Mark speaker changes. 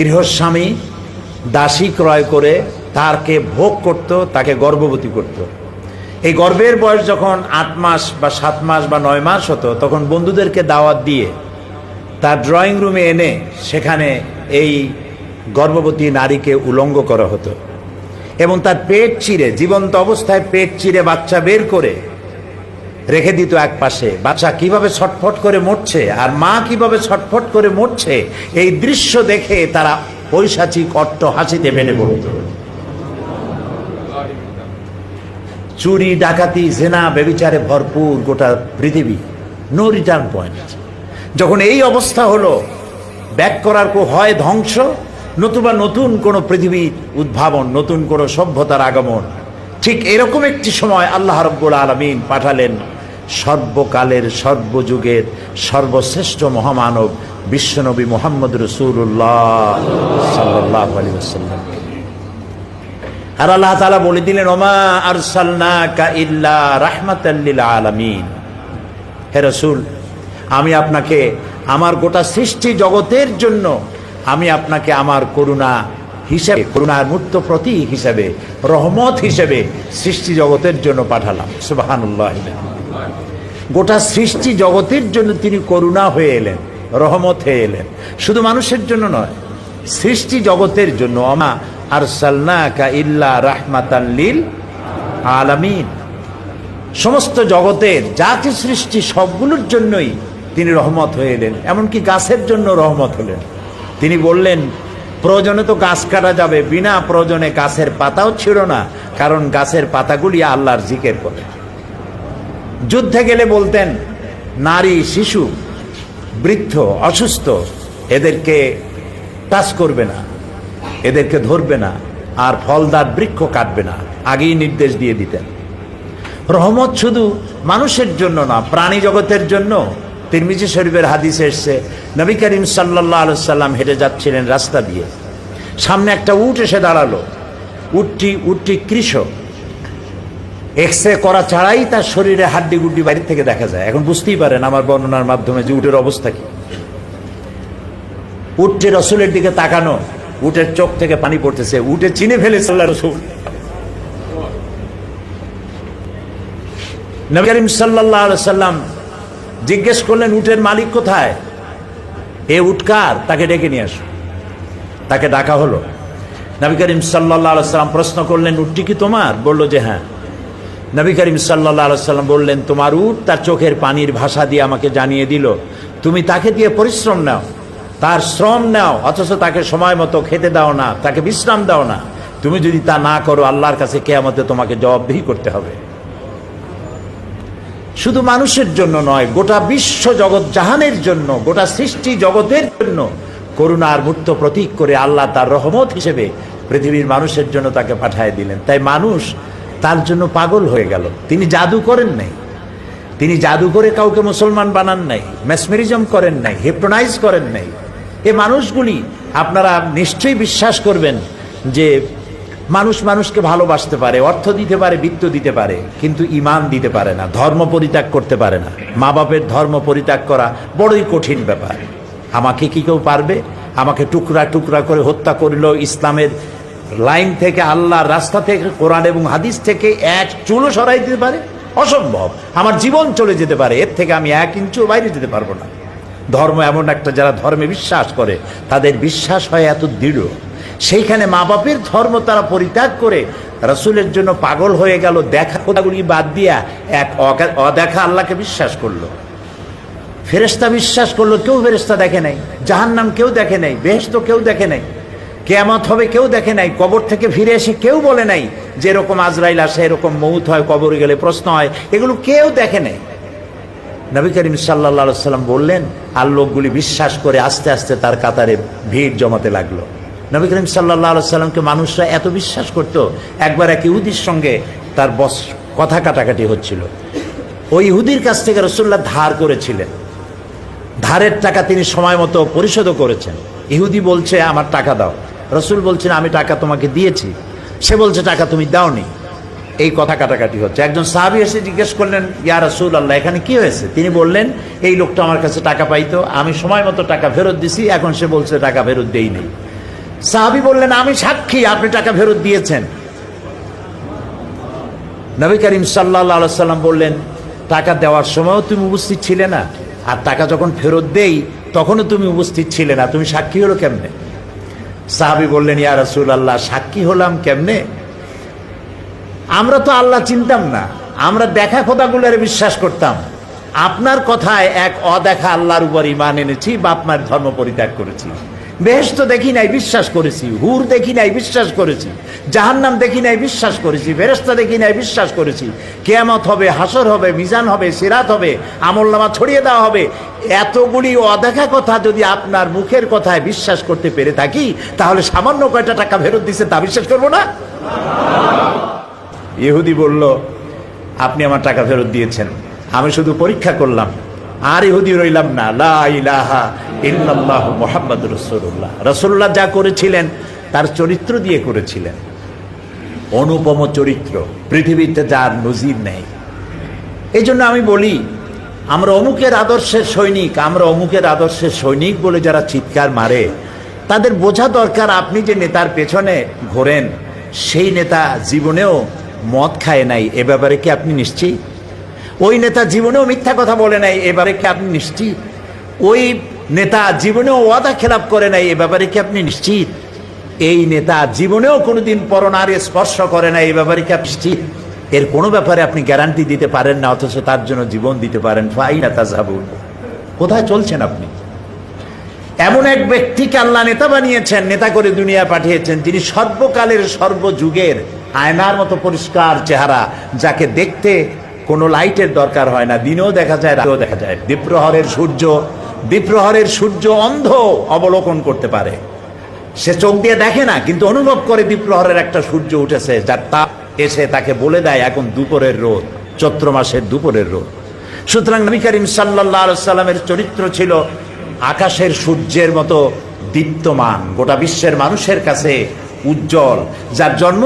Speaker 1: গৃহস্বামী দাসী ক্রয় করে তাকে ভোগ করত, তাকে গর্ভবতী করত। এই গর্ভের বয়স যখন 8 মাস বা 7 মাস বা 9 মাস হতো, তখন বন্ধুদেরকে দাওয়াত দিয়ে তার ড্রয়িং রুমে এনে সেখানে এই গর্ভবতী নারীকে উলঙ্গ করা হতো এবং তার পেট চিরে, জীবন্ত অবস্থায় পেট চিরে বাচ্চা বের করে রেখে দিত এক পাশে। বাচ্চা কিভাবে ছটফট করে মরছে আর মা কিভাবে ছটফট করে মরছে, এই দৃশ্য দেখে তারা পৈশাচিক অট্ট হাসিতে ফেটে পড়ত। চুরি, ডাকাতি, জেনা, ব্যভিচারে ভরপুর গোটা পৃথিবী, নো রিটার্ন পয়েন্ট। যখন এই অবস্থা হলো, ব্যাক করার হয় ধ্বংস, নতুবা নতুন কোনো পৃথিবীর উদ্ভাবন, নতুন কোনো সভ্যতার আগমন। ঠিক এরকম একটি সময় আল্লাহ রাব্বুল আলামিন পাঠালেন সর্বকালের সর্বযুগের সর্বশ্রেষ্ঠ মহামানব বিশ্বনবী মুহাম্মদ রাসূলুল্লাহ সাল্লাল্লাহু আলাইহি ওয়াসাল্লাম। আর আল্লাহ তাআলা বলে দিলেন, ওমা আরসালনাকা ইল্লা রাহমাতাল লিল আলামিন। হে রাসূল, আমি আপনাকে আমার গোটা সৃষ্টি জগতের জন্য, আমি আপনাকে আমার করুণা হিসেবে, করুণার মূর্ত প্রতীক হিসেবে, রহমত হিসেবে সৃষ্টি জগতের জন্য পাঠালাম। সুবহানাল্লাহ। গোটা সৃষ্টি জগতের জন্য তিনি করুণা হয়ে এলেন, রহমত হয়ে এলেন, শুধু মানুষের জন্য নয়, সৃষ্টি জগতের জন্য। ওমা আরসালনাকা ইল্লা রাহমাতাল লিল আলামিন। সমস্ত জগতের জাতি সৃষ্টি সবগুলোর জন্যই তিনি রহমত হয়ে এলেন। এমনকি গাছের জন্য রহমত হলেন। তিনি বললেন, প্রয়োজনে তো গাছ কাটা যাবে, বিনা প্রয়োজনে গাছের পাতাও ছিল না, কারণ গাছের পাতাগুলি আল্লাহর জিকির করে। যুদ্ধে গেলে বলতেন, নারী, শিশু, বৃদ্ধ, অসুস্থ, এদেরকে টাচ করবে না, এদেরকে ধরবে না, আর ফলদার বৃক্ষ কাটবে না, আগেই নির্দেশ দিয়ে দিতেন। রহমত শুধু মানুষের জন্য না, প্রাণী জগতের জন্য। তিরমিজি শরীফের হাদিসে এসেছে, নবী করিম সাল্লাল্লাহু আলাইহি সাল্লাম হেঁটে যাচ্ছিলেন রাস্তা দিয়ে, সামনে একটা উট এসে দাঁড়ালো। উটটি কৃষক, এক্সরে করা ছাড়াই তার শরীরে হাড্ডি গুড্ডি বাইরে থেকে দেখা যায়। এখন বুঝতেই পারেন আমার বর্ণনার মাধ্যমে যে উটের অবস্থা কি। উটটি রসুলের দিকে তাকানো, উটের চোখ থেকে পানি পড়তেছে, উটে চিনে ফেলেছে আল্লাহর রাসূল। নবী করিম সাল্লাল্লাহু আলাইহি সাল্লাম জিজ্ঞেস করলেন, উটের মালিক কোথায়? এ উটকার, তাকে ডেকে নিয়ে আসো। তাকে ডাকা হলো। নবী করিম সাল্লাল্লাহু আলাইহি সাল্লাম প্রশ্ন করলেন, উটটি কি তোমার? বলল যে হ্যাঁ। নবী করিম সাল্লাল্লাহু আলাইহি সাল্লাম বললেন, তোমার উট তার চোখের পানির ভাষা দিয়ে আমাকে জানিয়ে দিল, তুমি তাকে দিয়ে পরিশ্রম নাও, তার শ্রম নাও, অথচ তাকে সময় মতো খেতে দাও না, তাকে বিশ্রাম দাও না। তুমি যদি তা না করো, আল্লাহর কাছে কিয়ামতে তোমাকে জবাবদিহি করতে হবে। শুধু মানুষের জন্য নয়, গোটা বিশ্ব জগৎ জাহানের জন্য, গোটা সৃষ্টি জগতের জন্য করুণার মূর্ত প্রতীক করে আল্লাহ তার রহমত হিসেবে পৃথিবীর মানুষের জন্য তাকে পাঠিয়ে দিলেন। তাই মানুষ তার জন্য পাগল হয়ে গেল। তিনি জাদু করেন নাই, তিনি জাদু করে কাউকে মুসলমান বানান নাই, মেসমেরিজম করেন নাই, হিপনোটাইজ করেন নাই। এই মানুষগুলি আপনারা নিশ্চয়ই বিশ্বাস করবেন যে মানুষ মানুষকে ভালোবাসতে পারে, অর্থ দিতে পারে, বিত্ত দিতে পারে, কিন্তু ঈমান দিতে পারে না, ধর্ম পরিত্যাগ করতে পারে না। মা বাপের ধর্ম পরিত্যাগ করা বড়ই কঠিন ব্যাপার। আমাকে কি কেউ পারবে? আমাকে টুকরা টুকরা করে হত্যা করলেও ইসলামের লাইন থেকে, আল্লাহর রাস্তা থেকে, কোরআন এবং হাদিস থেকে এক চুলও সরাই দিতে পারে? অসম্ভব। আমার জীবন চলে যেতে পারে, এর থেকে আমি 1 ইঞ্চিও বাইরে যেতে পারবো না। ধর্ম এমন একটা, যারা ধর্মে বিশ্বাস করে তাদের বিশ্বাস হয় এত দৃঢ়, সেইখানে মা বাপের ধর্ম তারা পরিত্যাগ করে রাসূলের জন্য পাগল হয়ে গেল। দেখা কথাগুলি বাদ দিয়া এক অদেখা আল্লাহকে বিশ্বাস করলো। ফেরেশতা বিশ্বাস করলো, কেউ ফেরেশতা দেখে নাই, জাহান্নাম কেউ দেখে নাই, বেহেশত কেউ দেখে নাই, কিয়ামত হবে কেউ দেখে নাই, কবর থেকে ফিরে এসে কেউ বলে নাই যে এরকম আজরাইল আসে, এরকম মউত হয়, কবরে গেলে প্রশ্ন হয়, এগুলো কেউ দেখে নাই। নবী করিম সাল্লাল্লাহু আলাইহি সাল্লাম বললেন, আর লোকগুলি বিশ্বাস করে আস্তে আস্তে তার কাতারে ভিড় জমাতে লাগলো। নবী করিম সাল্লাল্লাহু আলাইহি সাল্লামকে মানুষরা এত বিশ্বাস করত, একবার এক ইহুদির সঙ্গে তার কথা কাটাকাটি হচ্ছিল। ওই ইহুদির কাছ থেকে রাসূলুল্লাহ ধার করেছিলেন, ধারের টাকা তিনি সময় মতো পরিশোধও করেছেন। ইহুদি বলছে, আমার টাকা দাও। রাসূল বলছেন, আমি টাকা তোমাকে দিয়েছি। সে বলছে, টাকা তুমি দাওনি। এই কথা কাটাকাটি হচ্ছে। একজন সাহাবী এসে জিজ্ঞেস করলেন, ইয়া রাসূলুল্লাহ, এখানে কি হয়েছে? তিনি বললেন, এই লোকটা আমার কাছে টাকা পাইতো, আমি সময় মতো টাকা ফেরত দিছি, এখন সে বলছে টাকা ফেরত দেই নেই। সাহাবী বললেন, আমি সাক্ষী আপনি টাকা ফেরত দিয়েছেন। নবী করিম সাল্লাল্লাহু আলাইহি সাল্লাম বললেন, টাকা দেওয়ার সময়ও তুমি উপস্থিত ছিলে না, আর টাকা যখন ফেরত দেই তখনও তুমি উপস্থিত ছিলে না, তুমি সাক্ষী হলো কেমনে? সাহাবী বললেন, ইয়া রাসূলুল্লাহ, সাক্ষী হলাম কেমনে? আমরা তো আল্লাহ চিনতাম না, আমরা দেখা খোদাগুলোরে বিশ্বাস করতাম। আপনার কথায় এক অদেখা আল্লাহর উপর ঈমান এনেছি, বাপ মায়ের ধর্ম পরিত্যাগ করেছি। বেহেশত দেখি নাই, বিশ্বাস করেছি। হুর দেখি নাই, বিশ্বাস করেছি। জাহান্নাম দেখি নাই, বিশ্বাস করেছি। ফেরেশতা দেখি নাই, বিশ্বাস করেছি। কিয়ামত হবে, হাসর হবে, মিজান হবে, সিরাত হবে, আমলনামা ছড়িয়ে দেওয়া হবে। এতগুলি অদেখা কথা যদি আপনার মুখের কথায় বিশ্বাস করতে পেরে থাকি, তাহলে সামান্য কয়টা টাকা ফেরত দিচ্ছে তা বিশ্বাস করবো না? ইহুদি বলল, আপনি আমার টাকা ফেরত দিয়েছেন, আমি শুধু পরীক্ষা করলাম। আর ইহুদি রইলাম না, লা ইলাহা ইল্লাল্লাহু মুহাম্মাদুর রাসূলুল্লাহ। রাসূলুল্লাহ যা করেছিলেন তার চরিত্র দিয়ে করেছিলেন, অনুপম চরিত্র, পৃথিবীতে যার নজির নেই। এই জন্য আমি বলি, আমরা অমুকের আদর্শের সৈনিক, আমরা অমুকের আদর্শের সৈনিক বলে যারা চিৎকার মারে, তাদের বোঝা দরকার, আপনি যে নেতার পেছনে ঘোরেন, সেই নেতা জীবনেও মদ খায় নাই, এ ব্যাপারে কি আপনি নিশ্চিত? ওই নেতা জীবনেও মিথ্যা কথা বলে নাই, এ ব্যাপারে কি আপনি নিশ্চিত? ওই নেতা জীবনেও ওয়াদা খেলাপ করে নাই, এ ব্যাপারে কি আপনি নিশ্চিত? এই নেতা জীবনেও কোনোদিন পরনারী স্পর্শ করে নাই, এই ব্যাপারে কি আপনি নিশ্চিত? এর কোনো ব্যাপারে আপনি গ্যারান্টি দিতে পারেন না, অথচ তার জন্য জীবন দিতে পারেন। ফাইনা তাযহাবুন, কোথায় চলছেন আপনি? এমন এক ব্যক্তিকে আল্লাহ নেতা বানিয়েছেন, নেতা করে দুনিয়া পাঠিয়েছেন, যিনি সর্বকালের সর্বযুগের আয়নার মতো পরিষ্কার চেহারা, যাকে দেখতে কোনো লাইটের দরকার হয় না, দিনেও দেখা যায়, রাতেও দেখা যায়। দ্বীপ্রহরের সূর্য অন্ধ অবলোকন করতে পারে, সে চোখ দিয়ে দেখে না, কিন্তু অনুভব করে দ্বীপ্রহরের একটা সূর্য উঠেছে, যার তাপ এসে তাকে বলে দেয় এখন দুপুরের রোদ, চৈত্র মাসের দুপুরের রোদ। সুতরাং নবী করিম সাল্লাল্লাহু আলাইহি সাল্লামের চরিত্র ছিল আকাশের সূর্যের মতো দীপ্তমান, গোটা বিশ্বের মানুষের কাছে উজ্জ্বল, যার জন্ম